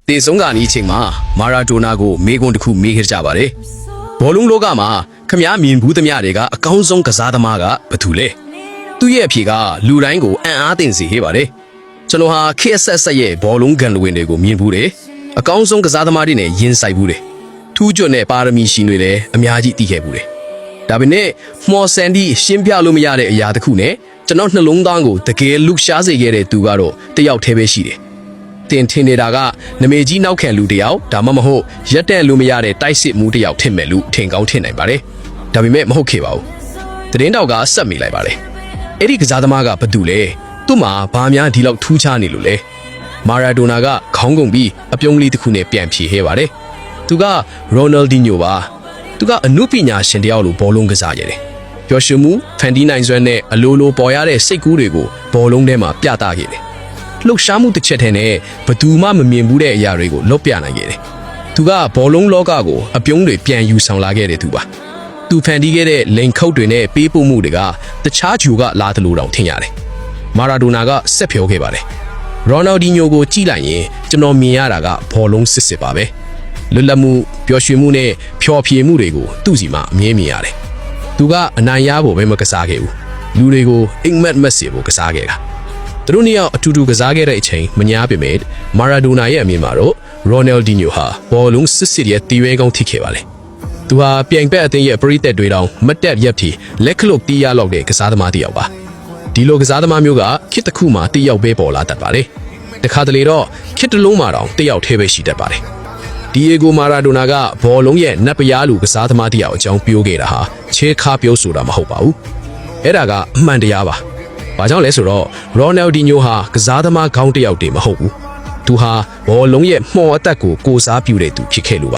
တေဆုံးကနေအချိန်မှာမာရာဒိုနာကိုမေကွန်တစ်ခုမေးခဲ့ကြပါတယ်ဘောလုံးလောကမှာခမည်းမြင်ဘူးသမျှတွေကအကောင်းဆုံးကစားသမားကဘယ်သူလဲသူ့ရဲ့အဖြေကလူတိုင်းကိုအံ့အားသင့်စေခဲ့ပါတယ်ကျွန်တော်ဟာခေတ်ဆက်ဆက်ရဲ့ဘောလုံးကန်လူဝင်တွေကိုမြင်ဘူးတယ်အကောင်းဆုံးကစားသမားတွေနဲ့ရင်ဆိုင်ဘူးတယ်ထူးချွန်တဲ့ပါရမီရှင်တွေလည်းအများကြီးတည်ခဲ့ဘူးတယ်ဒါပေမဲ့မော်ဆန်ဒီရှင်းပြလို့မရတဲ့အရာတစ်ခုနဲ့ကျွန်တော်နှလုံးသားကိုတကယ်လှူရှားစေခဲ့တဲ့သူကတော့တယောက်တည်းပဲရှိတယ်တင်ထင်နေတာကနမေကြီးနောက်ခံလူတယောက်ဒါမှမဟုတ်ရက်တဲ့လူမရတဲ့တိုက်စစ်မှုတယောက်ထင်မယ်လို့ထင်ကောင်းထင်နိုင်ပါတယ်ဒါပေမဲ့မဟုတ်ခဲ့ပါဘူးသတင်းတောက်ကဆက်မိလိုက်ပါတယ်အဲ့ဒီကစားသမားကဘာတူလဲသူ့မှာဘာများဒီလောက်ထူးခြားနေလို့လဲမာရာဒိုနာကခေါင်းကုန်ပြီးအပြုံးကလေးတစ်ခုနဲ့ပြန်ဖြေခဲ့ပါတယ်သူကရိုနယ်ဒီညိုပါသူကအနုပညာရှင်တယောက်လိုဘောလုံးကစားရတယ်ပျော်ရွှင်မှုဖန်တီးနိုင်စွမ်းနဲ့အလိုလိုပေါ်ရတဲ့စိတ်ကူးတွေကိုဘောလုံးထဲမှာပြသခဲ့တယ်လှုပ်ရှားမှုတစ်ချက်တည်းနဲ့ဘသူမှမမြင်ဘူးတဲ့အရာတွေကိုလွတ်ပြနိုင်ခဲ့တယ်သူကဘောလုံးလောကကိုအပြုံးတွေပြန်ယူဆောင်လာခဲ့တဲ့သူပါသူဖန်တီးခဲ့တဲ့လိန်ခုတ်တွေနဲ့ပေးပို့မှုတွေကတခြားဂျူကလာသလိုတောင်ထင်ရတယ်မာရာဒိုနာကဆက်ဖြောခဲ့ပါတယ်ရိုနယ်ဒီညိုကိုကြည့်လိုက်ရင်ကျွန်တော်မြင်ရတာကဘောလုံးစစ်ပါပဲလွတ်လပ်မှုပျော်ရွှင်မှုနဲ့ဖျော်ဖြေမှုတွေကိုသူ့စီမှာအမြဲမြင်ရတယ်သူကအနိုင်ရဖို့ပဲမကစားခဲ့ဘူးလူတွေကိုအိမ်မက်မက်စီဖို့ကစားခဲ့တာသူတို့နှစ်ယောက်အတူတူကစားခဲ့တဲ့အချိန်မညာပေမဲ့မာရာဒိုနာရဲ့အမြင်မှာတော့ရိုနယ်ဒီညိုဟာဘောလုံးစစ်ရဲ့တီးရဲကောင်းထိခဲ့ပါလေသူဟာပြိုင်ဘက်အသင်းရဲ့ပရိသတ်တွေတောင်မတက်ရက်တီလက်ခလုတ်တီးရလောက်တဲ့ကစားသမားတစ်ယောက်ပါဒီလိုကစားသမားမျိုးကခေတ်တစ်ခုမှတစ်ယောက်ပဲပေါ်လာတတ်ပါတယ်တခါတလေတော့ခေတ်တစ်လုံးမှာတောင်တစ်ယောက်ထဲပဲရှိတတ်ပါတယ်ဒီယေဂိုမာရာဒိုနာကဘောလုံးရဲ့နတ်ပရားလူကစားသမားတစ်ယောက်အကြောင်းပြောခဲ့တာဟာချဲခါပြောဆိုတာမဟုတ်ပါဘူးအဲ့ဒါကအမှန်တရားပါဘာကြောင့်လဲဆိုတော့ရိုနယ်ဒီညိုဟာကစားသမားခေါင်းတစ်ယောက်တည်းမဟုတ်ဘူးသူဟာဘောလုံးရဲ့မှော်အသက်ကိုစားပြုတဲ့သူဖြစ်ခဲ့လို့ပါ